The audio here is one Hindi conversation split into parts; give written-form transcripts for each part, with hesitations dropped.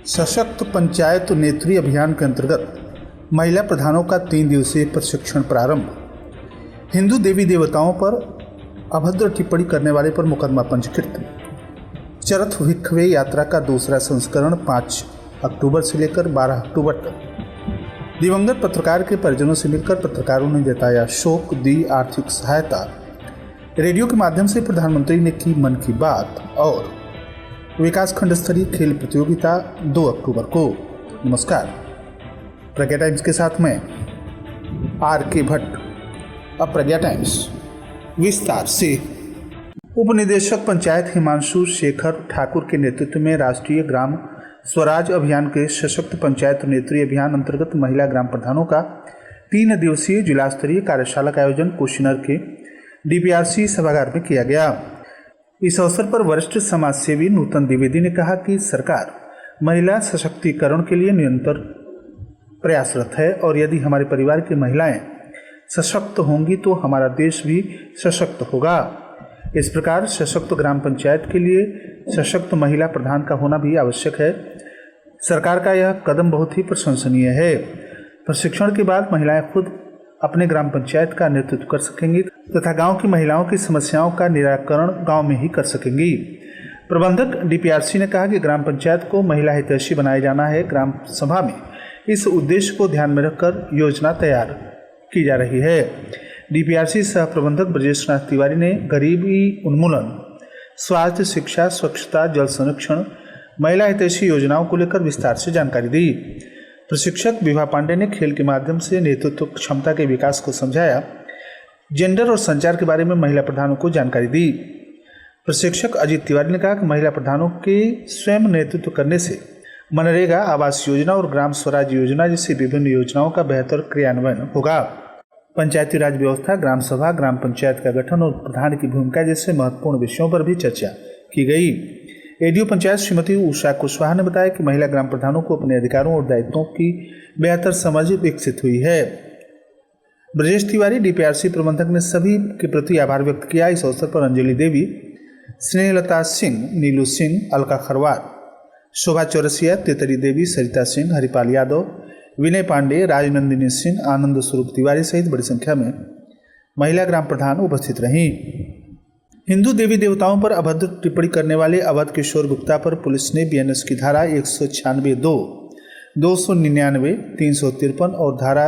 सशक्त पंचायत नेत्री अभियान के अंतर्गत महिला प्रधानों का 3 दिवसीय प्रशिक्षण प्रारंभ। हिंदू देवी देवताओं पर अभद्र टिप्पणी करने वाले पर मुकदमा पंजीकृत। चरथ भिक्षवे यात्रा का दूसरा संस्करण 5 अक्टूबर से लेकर 12 अक्टूबर तक। दिवंगत पत्रकार के परिजनों से मिलकर पत्रकारों ने जताया शोक, दी आर्थिक सहायता। रेडियो के माध्यम से प्रधानमंत्री ने की मन की बात और विकास खंड स्तरीय खेल प्रतियोगिता 2 अक्टूबर को। नमस्कार, प्रज्ञा टाइम्स के साथ में RK भट्ट। अब प्रज्ञा टाइम्स विस्तार से। उप निदेशक पंचायत हिमांशु शेखर ठाकुर के नेतृत्व में राष्ट्रीय ग्राम स्वराज अभियान के सशक्त पंचायत नेत्री अभियान अंतर्गत महिला ग्राम प्रधानों का 3 दिवसीय जिला स्तरीय कार्यशाला का आयोजन कुशीनगर के DPRC सभागार में किया गया। इस अवसर पर वरिष्ठ समाजसेवी नूतन द्विवेदी ने कहा कि सरकार महिला सशक्तिकरण के लिए निरंतर प्रयासरत है और यदि हमारे परिवार की महिलाएं सशक्त होंगी तो हमारा देश भी सशक्त होगा। इस प्रकार सशक्त ग्राम पंचायत के लिए सशक्त महिला प्रधान का होना भी आवश्यक है। सरकार का यह कदम बहुत ही प्रशंसनीय है। प्रशिक्षण के बाद महिलाएं खुद अपने ग्राम पंचायत का नेतृत्व कर सकेंगी तथा गांव की महिलाओं की समस्याओं का निराकरण गांव में ही कर सकेंगी। प्रबंधक DPRC ने कहा कि ग्राम पंचायत को महिला हितैषी बनाया जाना है। ग्राम सभा में इस उद्देश्य को ध्यान में रखकर योजना तैयार की जा रही है। DPRC सह प्रबंधक ब्रजेश नाथ तिवारी ने गरीबी उन्मूलन, स्वास्थ्य, शिक्षा, स्वच्छता, जल संरक्षण, महिला हितैषी योजनाओं को लेकर विस्तार से जानकारी दी। प्रशिक्षक विभा पांडे ने खेल के माध्यम से नेतृत्व क्षमता के विकास को समझाया। जेंडर और संचार के बारे में महिला प्रधानों को जानकारी दी। प्रशिक्षक अजीत तिवारी ने कहा कि महिला प्रधानों के स्वयं नेतृत्व करने से मनरेगा, आवास योजना और ग्राम स्वराज योजना जैसी विभिन्न योजनाओं का बेहतर क्रियान्वयन होगा। पंचायती राज व्यवस्था, ग्राम सभा, ग्राम पंचायत का गठन और प्रधान की भूमिका जैसे महत्वपूर्ण विषयों पर भी चर्चा की गई। ADO पंचायत श्रीमती उषा कुशवाहा ने बताया कि महिला ग्राम प्रधानों को अपने अधिकारों और दायित्वों की बेहतर समझ विकसित हुई है। ब्रजेश तिवारी DPRC प्रबंधक ने सभी के प्रति आभार व्यक्त किया। इस अवसर पर अंजलि देवी, स्नेहलता सिंह, नीलू सिंह, अलका खरवार, शोभा चौरसिया, तेतरी देवी, सरिता सिंह, हरिपाल यादव, विनय पांडे, राजनंदिनी सिंह, आनंद स्वरूप तिवारी सहित बड़ी संख्या में महिला ग्राम प्रधान उपस्थित रहीं। हिंदू देवी देवताओं पर अभद्र टिप्पणी करने वाले अवध किशोर गुप्ता पर पुलिस ने BNS की धारा 196(2), 299, 353 और धारा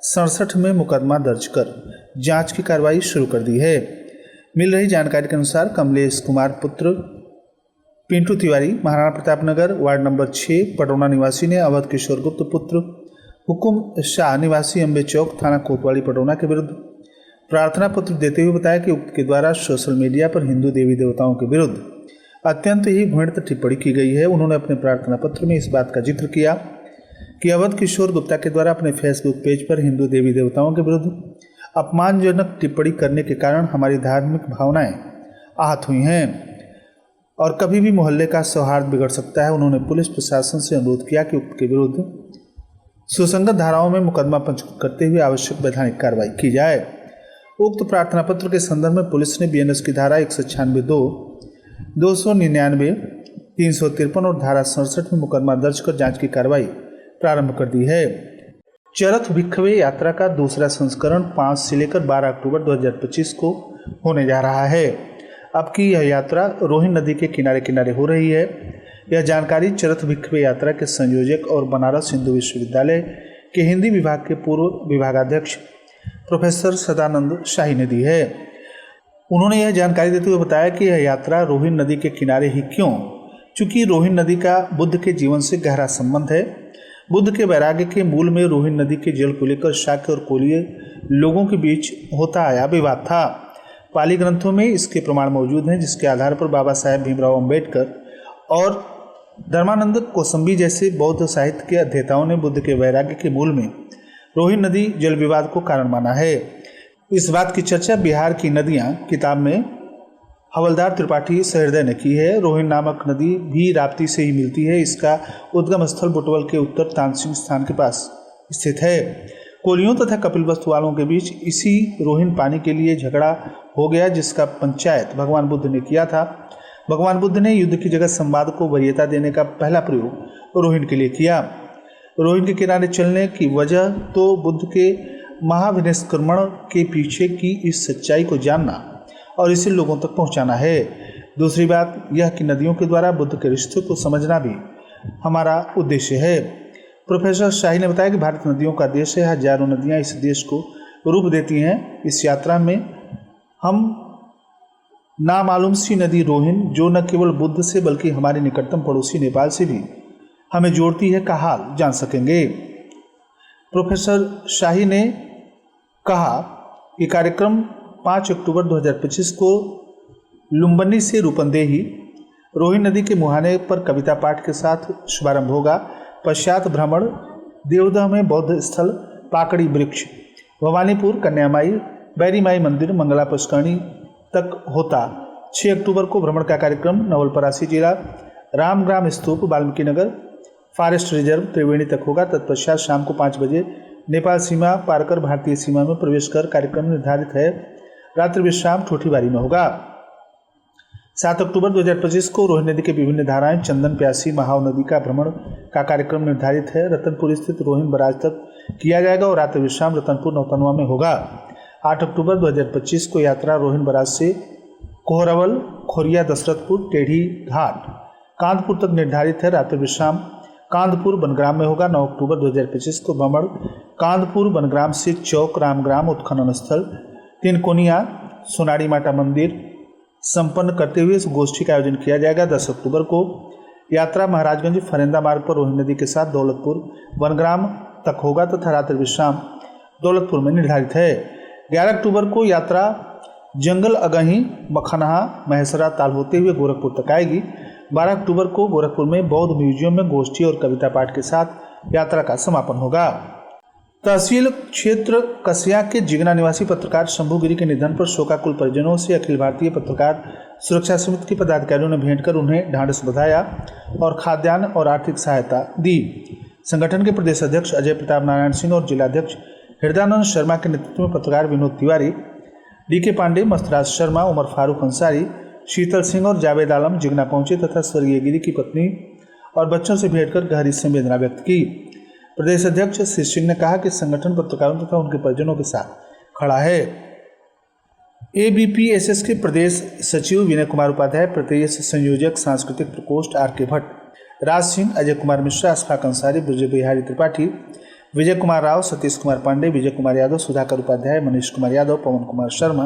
67 में मुकदमा दर्ज कर जांच की कार्रवाई शुरू कर दी है। मिल रही जानकारी के अनुसार कमलेश कुमार पुत्र पिंटू तिवारी, महाराणा प्रताप नगर, वार्ड नंबर 6, पटौना निवासी ने अवध किशोर गुप्त पुत्र हुकुम शाह निवासी अम्बे चौक, थाना कोतवाली, पटौना के विरुद्ध प्रार्थना पत्र देते हुए बताया कि उक्त के द्वारा सोशल मीडिया पर हिंदू देवी देवताओं के विरुद्ध अत्यंत ही घृणित टिप्पणी की गई है। उन्होंने अपने प्रार्थना पत्र में इस बात का जिक्र किया कि अवध किशोर गुप्ता के द्वारा अपने फेसबुक पेज पर हिंदू देवी देवताओं के विरुद्ध अपमानजनक टिप्पणी करने के कारण हमारी धार्मिक भावनाएं आहत हुई हैं और कभी भी मोहल्ले का सौहार्द बिगड़ सकता है। उन्होंने पुलिस प्रशासन से अनुरोध किया कि उक्त के विरुद्ध सुसंगत धाराओं में मुकदमा पंजीकृत करते हुए आवश्यक वैधानिक कार्रवाई की जाए। उक्त प्रार्थना पत्र के संदर्भ में पुलिस ने BNS की धारा 196(2), 299, 353 और धारा 67 में मुकदमा दर्ज कर जांच की कार्रवाई प्रारंभ कर दी है। चरथ भिक्षवे यात्रा का दूसरा संस्करण 5 से लेकर 12 अक्टूबर 2025 को होने जा रहा है। अब की यह यात्रा रोहिन नदी के किनारे किनारे हो रही है। यह जानकारी चरथ भिक्षवे यात्रा के संयोजक और बनारस हिंदू विश्वविद्यालय के हिंदी विभाग के पूर्व विभागाध्यक्ष प्रोफेसर सदानंद शाही ने दी है। उन्होंने यह जानकारी देते हुए बताया कि यह यात्रा रोहिन नदी के किनारे ही क्यों, चूंकि रोहिन नदी का बुद्ध के जीवन से गहरा संबंध है। बुद्ध के वैराग्य के मूल में रोहिन नदी के जल को लेकर शाक्य और कोलीय लोगों के बीच होता आया विवाद था। पाली ग्रंथों में इसके प्रमाण मौजूद हैं, जिसके आधार पर बाबा साहेब भीमराव अम्बेडकर और धर्मानंद कोसंबी जैसे बौद्ध साहित्य के अध्येताओं ने बुद्ध के वैराग्य के मूल में रोहिन नदी जल विवाद को कारण माना है। इस बात की चर्चा बिहार की नदियां किताब में हवलदार त्रिपाठी सहृदय ने की है। रोहिन नामक नदी भी राप्ती से ही मिलती है। इसका उद्गम स्थल बुटवल के उत्तर तानसिंह स्थान के पास स्थित है। कोलियों तथा कपिलवस्तु वालों के बीच इसी रोहिन पानी के लिए झगड़ा हो गया, जिसका पंचायत भगवान बुद्ध ने किया था। भगवान बुद्ध ने युद्ध की जगह संवाद को वरीयता देने का पहला प्रयोग रोहिन के लिए किया। रोहिन के किनारे चलने की वजह तो बुद्ध के महाविनिष्क्रमण के पीछे की इस सच्चाई को जानना और इसे लोगों तक पहुंचाना है। दूसरी बात यह कि नदियों के द्वारा बुद्ध के रिश्ते को समझना भी हमारा उद्देश्य है। प्रोफेसर शाही ने बताया कि भारत नदियों का देश है। हजारों नदियां इस देश को रूप देती हैं। इस यात्रा में हम नामालूम सी नदी रोहिन, जो न केवल बुद्ध से बल्कि हमारे निकटतम पड़ोसी नेपाल से भी हमें जोड़ती है, का हाल जान सकेंगे। प्रोफेसर शाही ने कहा कि कार्यक्रम 5 अक्टूबर 2025 को लुम्बिनी से रूपंदेही रोहिन नदी के मुहाने पर कविता पाठ के साथ शुभारंभ होगा। पश्चात भ्रमण देवदह में बौद्ध स्थल, पाकड़ी वृक्ष, भवानीपुर, कन्यामाई, बैरीमाई मंदिर, मंगला पुष्करणी तक होता। 6 अक्टूबर को भ्रमण का कार्यक्रम नवलपरासी जिला, रामग्राम स्तूप, वाल्मीकि नगर, फॉरेस्ट रिजर्व, त्रिवेणी तक होगा। तत्पश्चात शाम को 5 बजे नेपाल सीमा पार कर भारतीय सीमा में प्रवेश कर कार्यक्रम निर्धारित है रात्रि विश्राम ठोठीबारी में होगा। 7 अक्टूबर 2025 को रोहिन नदी के विभिन्न धाराएं, चंदन, प्यासी, महाव नदी का भ्रमण का कार्यक्रम निर्धारित है। रतनपुर स्थित रोहिन बराज तक किया जाएगा और रात्रि विश्राम रतनपुर नौतनवा में होगा। 8 अक्टूबर 2025 को यात्रा रोहिन बराज से कोहरावल, खोरिया, दशरथपुर, टेढ़ी घाट, कांदपुर तक निर्धारित है। रात्रि विश्राम कांदपुर बनग्राम में होगा। 9 अक्टूबर 2025 को भ्रमण कांदपुर बनग्राम से चौक, रामग्राम उत्खनन स्थल, तीनकोनिया, सोनारी माता मंदिर संपन्न करते हुए इस गोष्ठी का आयोजन किया जाएगा। 10 अक्टूबर को यात्रा महाराजगंज फरेंदा मार्ग पर रोहिन नदी के साथ दौलतपुर बनग्राम तक होगा तथा रात्रि विश्राम दौलतपुर में निर्धारित है। 11 अक्टूबर को यात्रा जंगल अगही, मखनहा, महेसरा ताल होते हुए गोरखपुर तक आएगी। 12 अक्टूबर को गोरखपुर में बौद्ध म्यूजियम में गोष्ठी और कविता पाठ के साथ यात्रा का समापन होगा। तहसील क्षेत्र कसिया के जिगना निवासी पत्रकार शंभू गिरी के निधन पर शोकाकुल परिजनों से अखिल भारतीय पत्रकार सुरक्षा समिति के पदाधिकारियों ने भेंट कर उन्हें ढांढस बधाया और खाद्यान्न और आर्थिक सहायता दी। संगठन के प्रदेश अध्यक्ष अजय प्रताप नारायण सिंह और जिलाध्यक्ष हृदयानंद शर्मा के नेतृत्व में पत्रकार विनोद तिवारी, डीके पांडे, मस्तराज शर्मा, उमर फारूक अंसारी, शीतल सिंह और जावेद आलम जिगना पहुंचे तथा स्वर्गीय गिरी की पत्नी और बच्चों से भेंट कर गहरी संवेदना व्यक्त की। प्रदेश अध्यक्ष श्री सिंह ने कहा कि संगठन पत्रकारों तथा उनके परिजनों के साथ खड़ा है। एबीपीएसएस के प्रदेश सचिव विनय कुमार उपाध्याय, प्रदेश संयोजक सांस्कृतिक प्रकोष्ठ आर.के. भट्ट, राज सिंह, अजय कुमार मिश्रा, अशफाक अंसारी, ब्रज बिहारी त्रिपाठी, विजय कुमार राव, सतीश कुमार पांडे, विजय कुमार यादव, सुधाकर उपाध्याय, मनीष कुमार यादव, पवन कुमार शर्मा,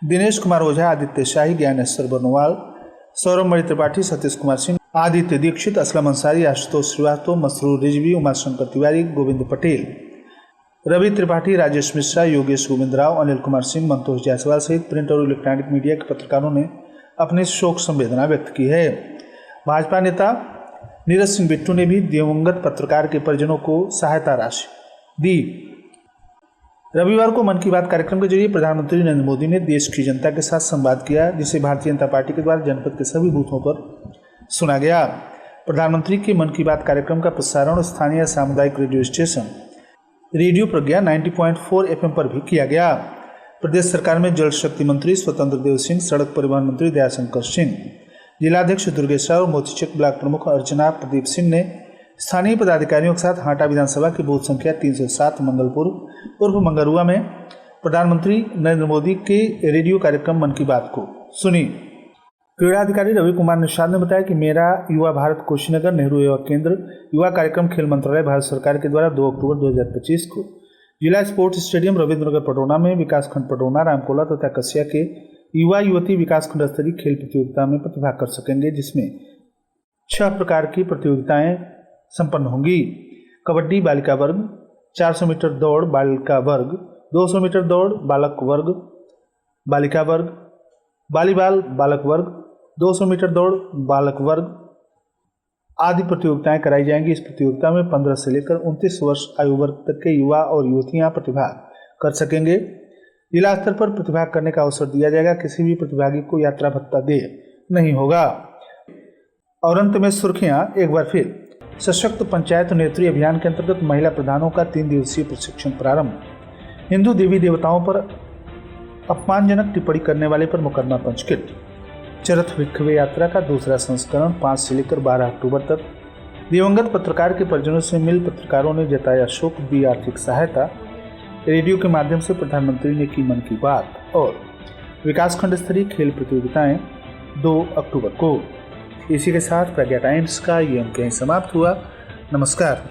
दिनेश कुमार ओझा, आदित्य शाही, ज्ञानेश्वर बर्नवाल, सौरभ मणि त्रिपाठी, सतीश कुमार सिंह, आदित्य दीक्षित, असलम अंसारी, आशुतोष श्रीवास्तव, मसरूर रिजवी, उमाशंकर तिवारी, गोविंद पटेल, रवि त्रिपाठी, राजेश मिश्रा, योगेश गोविंद राव, अनिल कुमार सिंह, मंतोष जायसवाल सहित प्रिंट और इलेक्ट्रॉनिक मीडिया के पत्रकारों ने अपनी शोक संवेदना व्यक्त की है। भाजपा नेता नीरज सिंह बिट्टू ने भी दिवंगत पत्रकार के परिजनों को सहायता राशि दी। रविवार को मन की बात कार्यक्रम के जरिए प्रधानमंत्री नरेंद्र मोदी ने देश की जनता के साथ संवाद किया, जिसे भारतीय जनता पार्टी के द्वारा जनपद के सभी बूथों पर सुना गया। प्रधानमंत्री के मन की बात कार्यक्रम का प्रसारण स्थानीय सामुदायिक रेडियो स्टेशन रेडियो प्रज्ञा 90.4 FM पर भी किया गया। प्रदेश सरकार में जल शक्ति मंत्री स्वतंत्र देव सिंह, सड़क परिवहन मंत्री दयाशंकर सिंह, जिलाध्यक्ष दुर्गेश राव और मोतीचक ब्लॉक प्रमुख अर्चना प्रदीप सिंह ने स्थानीय पदाधिकारियों के साथ हाटा विधानसभा की बूथ संख्या 307 मंगलपुर उर्फ मंगरुआ में प्रधानमंत्री नरेंद्र मोदी के रेडियो कार्यक्रम मन की बात को सुनी। क्रीड़ा अधिकारी रवि कुमार निषाद ने बताया कि मेरा युवा भारत कुशीनगर नेहरू युवा केंद्र युवा कार्यक्रम खेल मंत्रालय भारत सरकार के द्वारा 2 अक्टूबर 2025 को जिला स्पोर्ट्स स्टेडियम रविंद्रनगर पटौना में विकासखंड पटौना, रामकोला तथा कसिया के युवा युवती विकासखंड स्तरीय खेल प्रतियोगिता में प्रतिभाग कर सकेंगे, जिसमें 6 प्रकार की प्रतियोगिताएं संपन्न होंगी। कबड्डी बालिका वर्ग, 400 मीटर दौड़ बालिका वर्ग, 200 मीटर दौड़ बालक वर्ग बालिका वर्ग, वॉलीबॉल बालक वर्ग, 200 मीटर दौड़ बालक वर्ग आदि प्रतियोगिताएं कराई जाएंगी। इस प्रतियोगिता में 15 से लेकर 29 वर्ष आयु वर्ग तक के युवा और युवतियां प्रतिभाग कर सकेंगे। जिला स्तर पर प्रतिभाग करने का अवसर दिया जाएगा। किसी भी प्रतिभागी को यात्रा भत्ता देय नहीं होगा। और अंत में सुर्खियां एक बार फिर। सशक्त पंचायत नेत्री अभियान के अंतर्गत महिला प्रधानों का 3 दिवसीय प्रशिक्षण प्रारंभ। हिंदू देवी देवताओं पर अपमानजनक टिप्पणी करने वाले पर मुकदमा पंजीकृत। चरथ भिक्षुवे यात्रा का दूसरा संस्करण 5 से लेकर 12 अक्टूबर तक दिवंगत पत्रकार के परिजनों से मिल पत्रकारों ने जताया शोक, दी आर्थिक सहायता। रेडियो के माध्यम से प्रधानमंत्री ने की मन की बात और विकासखंड स्तरीय खेल प्रतियोगिताएं 2 अक्टूबर को। इसी के साथ प्रज्ञा टाइम्स का ये अंक यहीं समाप्त हुआ। नमस्कार।